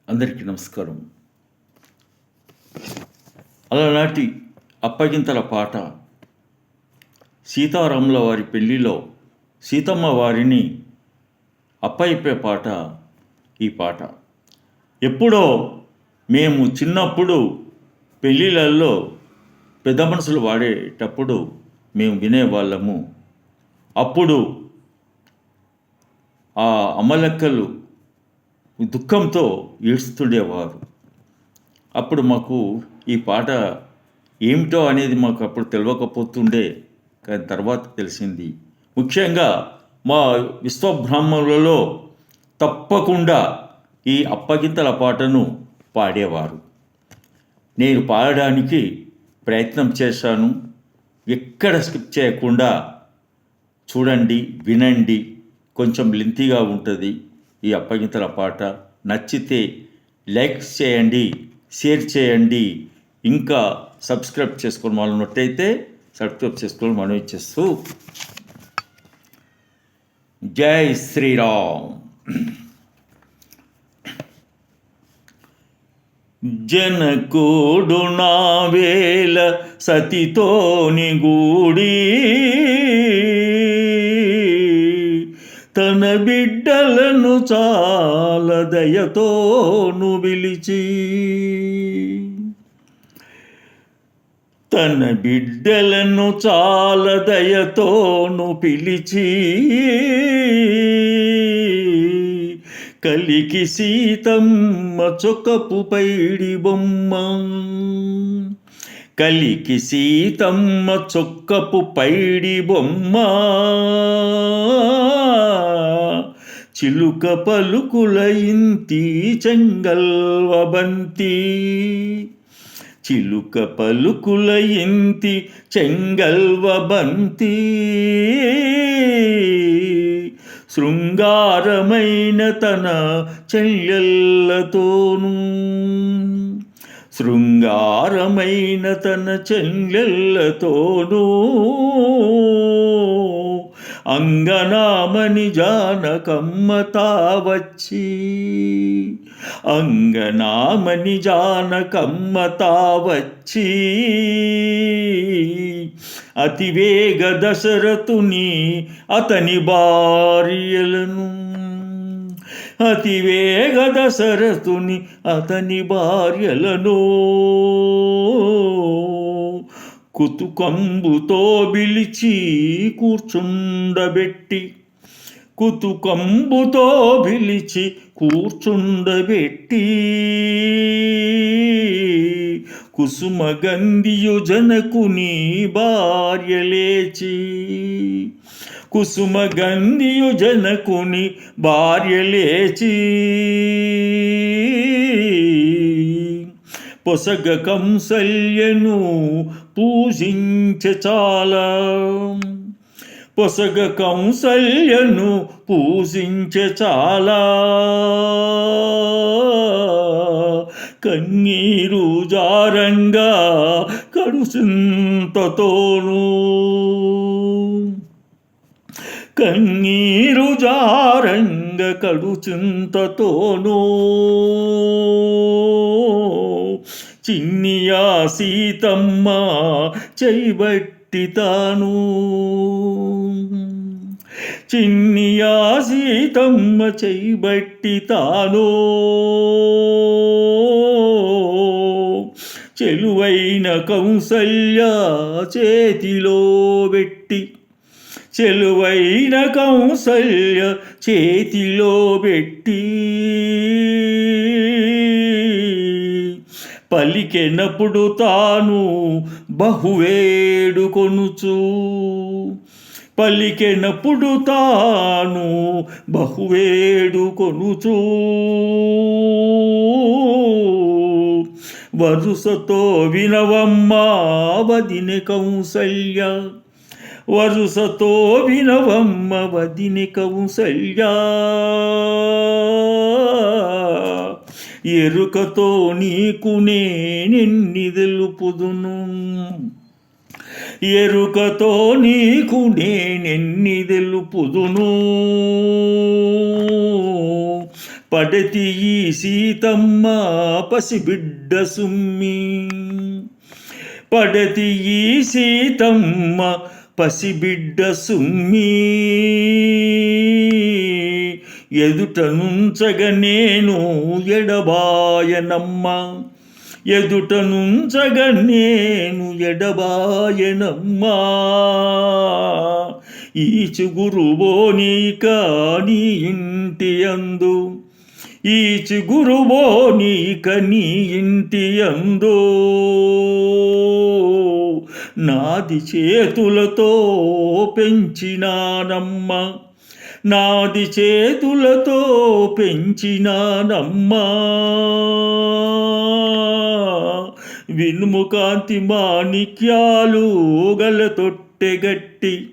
అందరికీ నమస్కారం. అలనాటి అప్పగింతల పాట సీతారాముల వారి పెళ్లిలో సీతమ్మ వారిని అప్పయిపే పాట ఈ పాట. ఎప్పుడో మేము చిన్నప్పుడు పెళ్ళిళ్ళల్లో పెద్ద మనుషులు వాడేటప్పుడు మేము వినేవాళ్ళము. అప్పుడు ఆ అమ్మలెక్కలు దుఃఖంతో ఏడుస్తుండేవారు. అప్పుడు మాకు ఈ పాట ఏమిటో అనేది మాకు అప్పుడు తెలియకపోతుండే, కానీ తర్వాత తెలిసింది. ముఖ్యంగా మా విశ్వబ్రాహ్మణులలో తప్పకుండా ఈ అప్పగింతల పాటను పాడేవారు. నేను పాడడానికి ప్రయత్నం చేశాను. ఎక్కడ స్కిప్ చేయకుండా చూడండి, వినండి. కొంచెం లెంతీగా ఉంటుంది ఈ అప్పగింతల పాట. నచ్చితే లైక్ చేయండి, షేర్ చేయండి. ఇంకా సబ్స్క్రైబ్ చేసుకొని వాళ్ళు ఉన్నట్టయితే సబ్స్క్రైబ్ చేసుకొని మనవి చేస్తూ జై శ్రీరామ్. జనకుడు నా వేల సతితోని గూడి తన బిడ్డలను చాలా దయతోను పిలిచి, తన బిడ్డలను చాలా దయతోను పిలిచి, కలికి సీతమ్మ చొక్కపు పైడి బొమ్మ, కలికి సీతమ్మ చొక్కపు పైడి బొమ్మ, చిలుక పలుకుల ఇంతి చెంగల్వ బంతి, చిలుక పలుకుల ఇంతి చెంగల్వ బంతి, శృంగారమైన తన చెల్లెళ్ళతోనూ, శృంగారమైన తన చెల్లెళ్ళతోనూ, అంగనామని జానకమ్మ తావచ్చి, అంగనామని జానకమ్మ తావచ్చి, అతివేగ దశరథుని అతని భార్యలను, అతివేగ దశరథుని అతని భార్యలను, కుతుకంబుతో పిలిచి కూర్చుండబెట్టి, కుతుకంబుతో పిలిచి కూర్చుండబెట్టి, కుసుమగంధియు జనకుని భార్య లేచి, కుసుమగంధియు జనకుని భార్య లేచి, పొసగ కంసల్యను పూజించె చాలా, పొసగ కంసల్యను పూజించె చాలా, కన్నీరు జారంగా కడుసింతతోనూ, కన్నీరు జారంగ కడుచింతతోనూ, చిన్నియా సీతమ్మ చేయబట్టి తాను, చిన్నియా సీతమ్మ చేయబట్టి తాను, చెలువైన కౌసల్య చేతిలో పెట్టి, చెలువైన కౌసల్య చేతిలో పెట్టి, పలికెనప్పుడు తాను బహువేడుకొనుచు, పలికెనప్పుడు తాను బహువేడుకొనుచు, వరుసతో వినవమ్మా వదినె కౌసల్య, వరుసతో వినవమ్మ వదినె కౌసల్య, ఎరుకతో నీకు నేనెన్ని తెలుపుదును, ఎరుకతో నీకు నేనెన్ని తెలుపుదును, పడతి ఈ సీతమ్మ పసిబిడ్డ సుమ్మి. పడతి ఈ సీతమ్మ పసిబిడ్డ సుమ్మి. ఎదుట నుంచగ నేను ఎడబాయనమ్మ. ఎదుట నుంచగ నేను ఎడబాయనమ్మా. ఈ చిగురువో నీక నీ ఇంటి అందు. ఈ చిగురువో నీక నీ ఇంటి అందు. నాది చేతులతో పెంచినానమ్మ. నాది చేతులతో పెంచినానమ్మా. వినుము కాంతి మాణిక్యాలు గల తొట్టెగట్టి.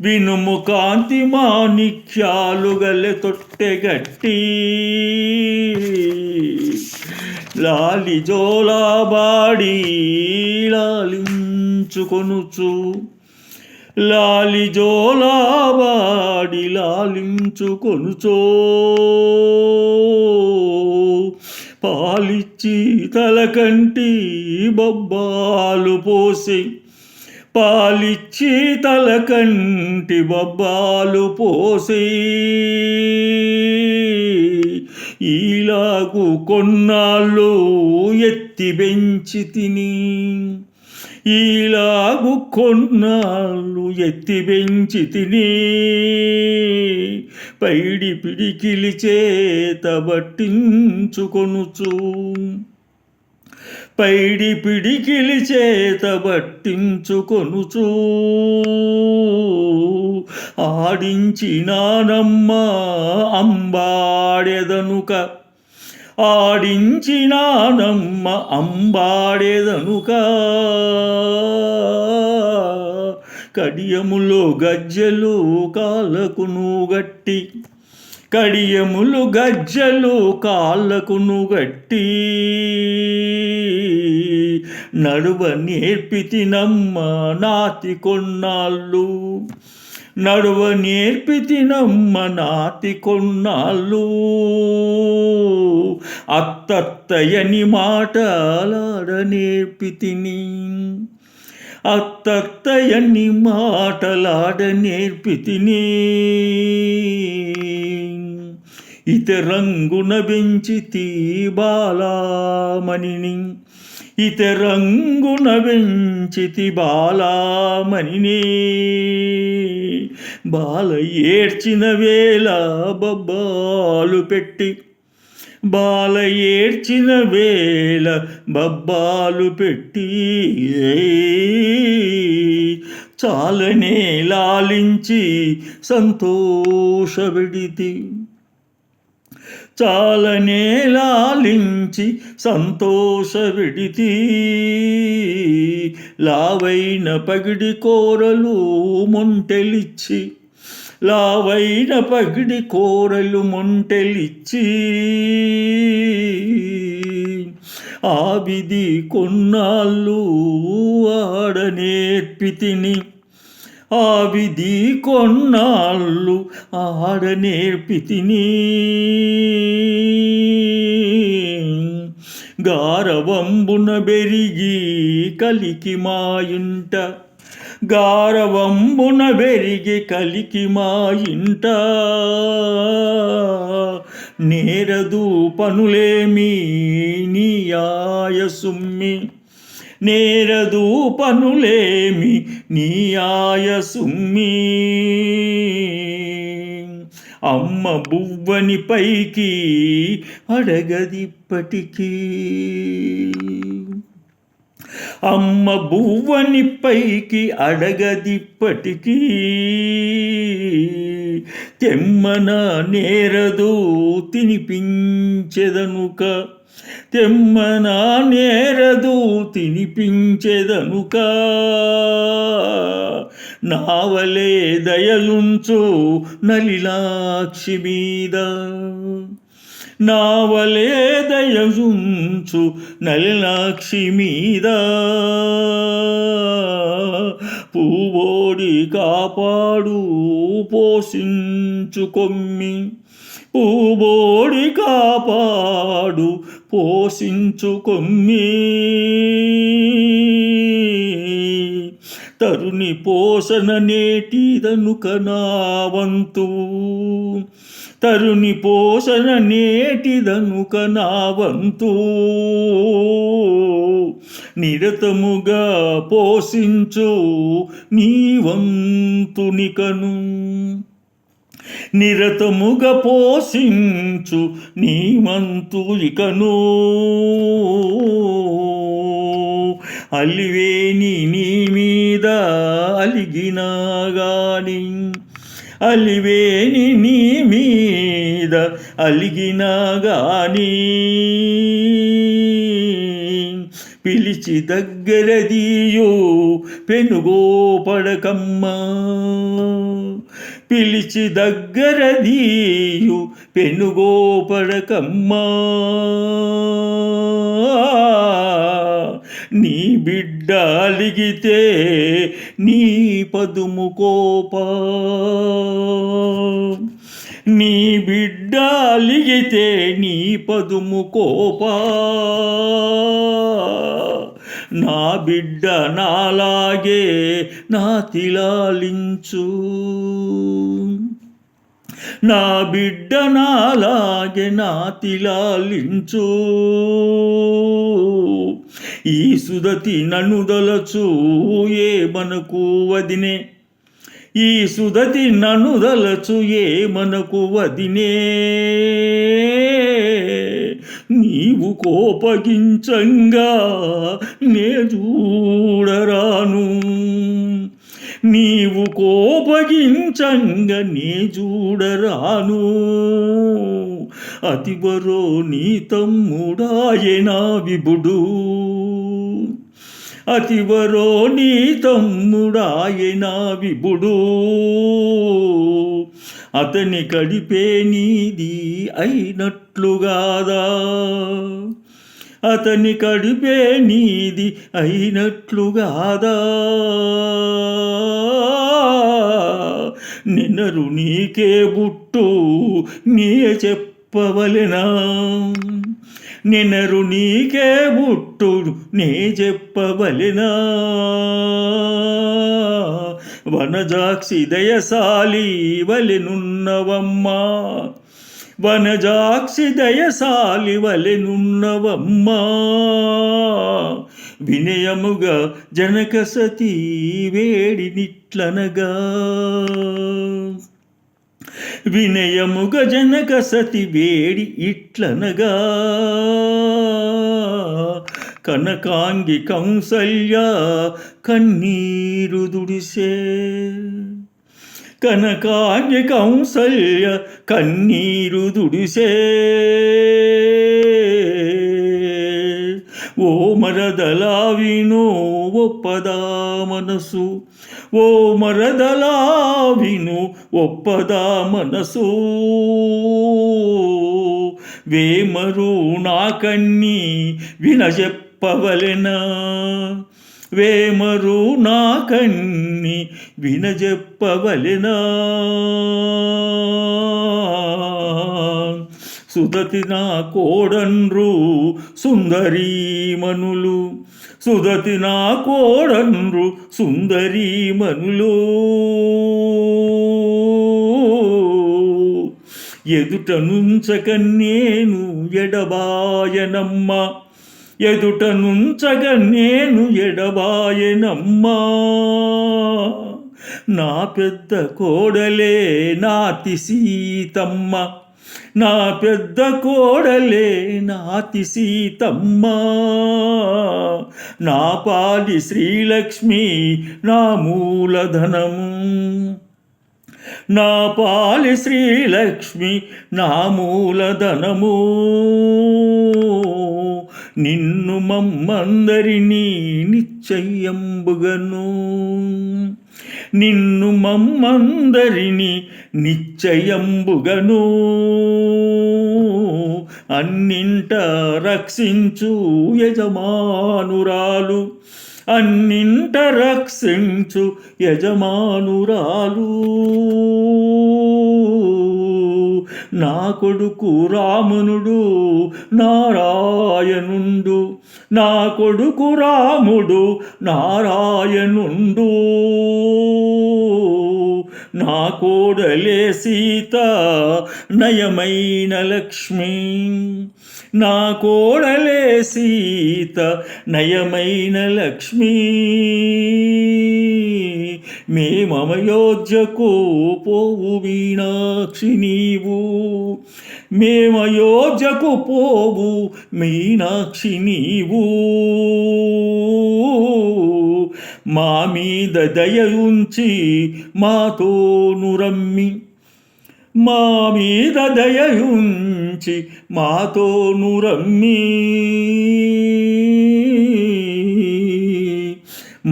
వినుము కాంతి మాణిక్యాలు గల తొట్టెగట్టి. లాలి జోలాబాడి లాలించుకొనుచు. లాలి జోలాబాడి లాలించుకొనుచో. పాలిచ్చి తలకంటి బొబ్బాలు పోసి. పాలిచ్చి తలకంటి బొబ్బాలు పోసి. ఈలాగు కొన్నాళ్ళు ఎత్తి పెంచి తిని. ఈలాగు కొన్నాళ్ళు ఎత్తి పెంచి తిని. పైడి పిడికిలి చేత బట్టించుకొనుచు. పైడి పిడికిలి చేత బట్టించుకొనుచు. ఆడించినానమ్మ అంబాడెదనుక. ఆడించినానమ్మ అంబాడెదనుక. కడియములో గజ్జెలు కాళ్ళకును గట్టి. కడియములు గజ్జలు కాళ్ళకును గట్టి. నడువ నేర్పితినమ్మ నాతి కొన్నాళ్ళు. నడువ నేర్పితినమ్మ నాతి కొన్నాళ్ళు. అత్తత్తయని మాటలాడ నేర్పితిని. అత్తత్తయని మాటలాడ నేర్పితిని. ఇతరంగున పెంచితి బాలామణిని. ఇతరంగున పెంచితి బాలామణిని. బాల ఏడ్చిన వేళ బొబ్బాలు పెట్టి. బాల ఏడ్చిన వేళ బొబ్బాలు పెట్టి. చాలనే లాలించి సంతోషపెడితి. చాలనే లాలించి సంతోషపెడితి. లావైన పగిడి కూరలు మొంటెలిచ్చి. లావైన పగిడి కూరలు మొంటెలిచ్చి. ఆవిది కొన్నాళ్ళు ఆడ నేర్పితిని. ఆవిది కొన్నాళ్ళు ఆడ నేర్పితిని. గారవంబున బెరిగి కలికి మా ఇంట. గారవంబున బెరిగి కలికి మా ఇంట. నేరదు పనులేమి నీ ఆయసుమ్మి. నేరదు పనులేమి నీ ఆయసుమ్మి. అమ్మ బువ్వని పైకి అడగదిప్పటికీ. అమ్మ బువ్వని పైకి అడగదిప్పటికీ. తెమ్మన నేరదు తినిపించెదనుక. తెమ్మన నేరదు తినిపించెదనుక. నావలే దయలుంచు నలిలాక్షి మీద. నావలే దయలుంచు నలిలాక్షి మీద. పూవోడి కాపాడు పోషించు కొమ్మి. పూబోడి కాపాడు పోషించు కొమ్మి, తరుని పోషణ నేటిదనుక నా వంతు, తరుని పోషణ నేటిదనుక నా వంతు, నిరతముగా పోషించు నీ వంతునికను, నిరతముగా పోషించు నీ వంతునికను. అలివేని నీ మీద అలిగినా గాని, అలివేని నీ మీద అలిగినా గాని, పిలిచి దగ్గరదీయో పెనుగోపడకమ్మా, పిలిచి దగ్గరదీయు పెనుగోపడకమ్మా. నీ బిడ్డ అలిగితే నీ పదుము కోపా, నీ బిడ్డ అలిగితే నీ పదుము కోపా. నా బిడ్డ నాలాగే నాతిలాలించు, నా బిడ్డ నాలాగే నాతిలాలించు. ఈ సుదతి నన్నుదలచు ఏ మనకు వదినే, ఈ సుదతి నన్నుదలచు ఏ మనకు వదినే. నీవు కోపగించంగా నే చూడరాను, నీవు కోపగించంగా నే చూడరాను. అతివరో నీ తమ్ముడాయనా విభుడు, అతివరో నీ తమ్ముడాయనా విభుడు. అతని కడిపే నీది అయినట్లుగాదా, అతని కడిపే నీది అయినట్లుగాదా. నిన్నరు నీకే బుట్టు నీ చెప్పవలెనా, నిన్నరు నీకే బుట్టు నే చెప్పవలెనా. వనజాక్షి దయశాలి వలెనున్నవమ్మా, వనజాక్షి దయశాలి వలెనున్నవమ్మా. వినయముగా జనక సతీ వేడినిట్లనగా, వినయముగా జనక సతి వేడి ఇట్లనగా. కనకాంగి కౌసల్య కన్నీరు దుడిసే, కనకాంగి కౌసల్య కన్నీరు దుడిసే. ఓ మరదలా విను ఒప్పదా మనసు, ఓ మరదలా విను ఒప్పదా మనసు. వేమరు నా కన్ని వినజెప్పవలెనా, వేమరు నా కన్ని వినజెప్పవలెనా. సుదతి నా కోడన్రు సుందరీమణులు, సుదతి నా కోడన్రు సుందరీమణులు. ఎదుట నుంచక నేను ఎడబాయనమ్మ, ఎదుట నుంచక నేను ఎడబాయనమ్మా. నా పెద్ద కోడలే నాతి సీతమ్మ, నా పెద్ద కోడలే నాతి సీతమ్మ. నా పాలి శ్రీలక్ష్మి నా మూలధనము, నా పాలి శ్రీలక్ష్మి నా మూలధనము. నిన్ను మమ్మందరినీ నిశ్చయంబుగను, నిన్ను మమ్మందరినీ నిశ్చయంబుగను. అన్నింట రక్షించు యజమానురాలు, అన్నింట రక్షించు యజమానురాలు. నా కొడుకు రామునుడు నారాయణుండు, నా కొడుకు రాముడు నారాయణుండు. నా కోడలే సీత నయమైన లక్ష్మి, నా కోడలే సీత నయమైన లక్ష్మి. మేమయోధ్యకు పోవు మీనాక్షి నీవు, మేమయోధ్యకు పోవు మీనాక్షి నీవు. మా మీద దయ ఉంచి మాతోను రమ్మి, మా మీద దయ ఉంచి మాతోను రమ్మి.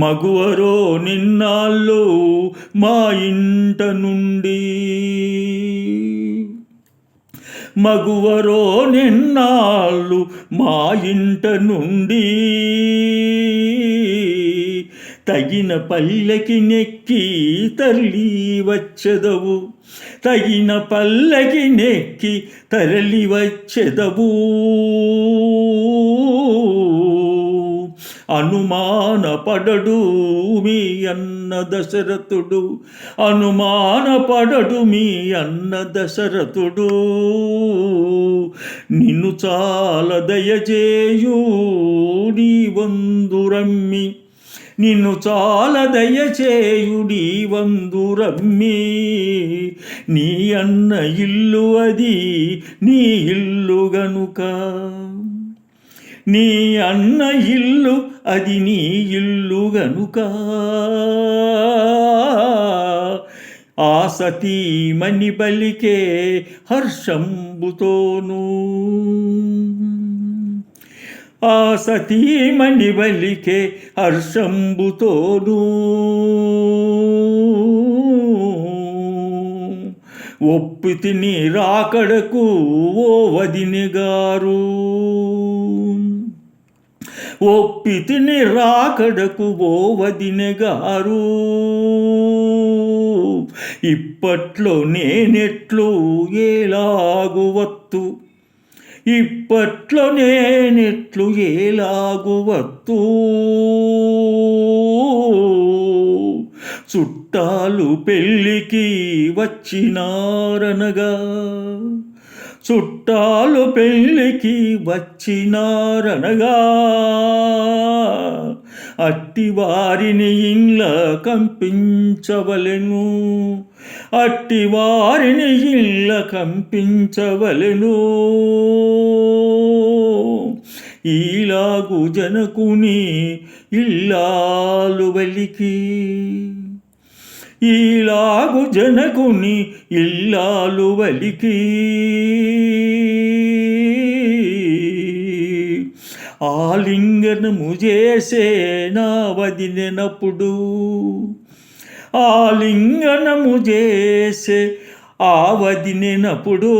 మగువరో నిన్నాళ్ళు మా ఇంట నుండి, మగువరో నిన్నాళ్ళు మా ఇంట నుండి. తగిన పల్లకి నెక్కి తరలి వచ్చెదవు, తగిన పల్లకి నెక్కి తరలి వచ్చెదవు. అనుమానపడడు మీ అన్న దశరథుడు, అనుమానపడడు మీ అన్న దశరథుడు. నిన్ను చాలా దయచేయు నీ వందురమ్మి, నిన్ను చాలా దయచేయుడి వందురమ్మి. నీ అన్న ఇల్లు అది నీ ఇల్లు గనుక, నీ అన్న ఇల్లు అది నీ ఇల్లు గనుక. ఆ సతీమణి బలికే హర్షంబుతోను, ఆ సతీమణి బలికే హర్షంబుతోను. ఒప్పితిని రాకడకు ఓ వదినె గారు, ఒప్పితిని రాకడకు ఓ వదినె గారు. ఇప్పట్లో నేనెట్లు ఏలాగు వత్తు, ఇప్పట్లో నేనెట్లు ఏలాగు వత్తు. చుట్టాలు పెళ్ళికి వచ్చినారనగా, చుట్టాలు పెళ్ళికి వచ్చినారనగా. అట్టి వారిని ఇండ్ల కంపించవలెను, అట్టి వారిని ఇండ్ల కంపించవలెను. ఈలాగు జనకుని ఇల్లాలు వలికి, ఈలాగు జనకుని ఇల్లాలు వలికి. ఆలింగనము చేసే నా వదినెనప్పుడు, ఆలింగనము చేసే ఆ వదినెనప్పుడు.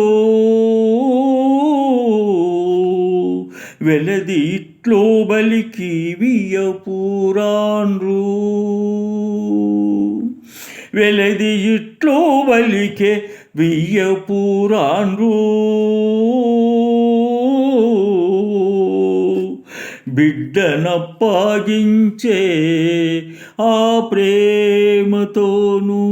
వెలది ఇట్లో బలికి వియ్యపూరాన్రు, వెలది ఇట్లో బలికే వియ్యపూరాన్రు. బిడ్డనప్పాగించే ఆ ప్రేమతోనూ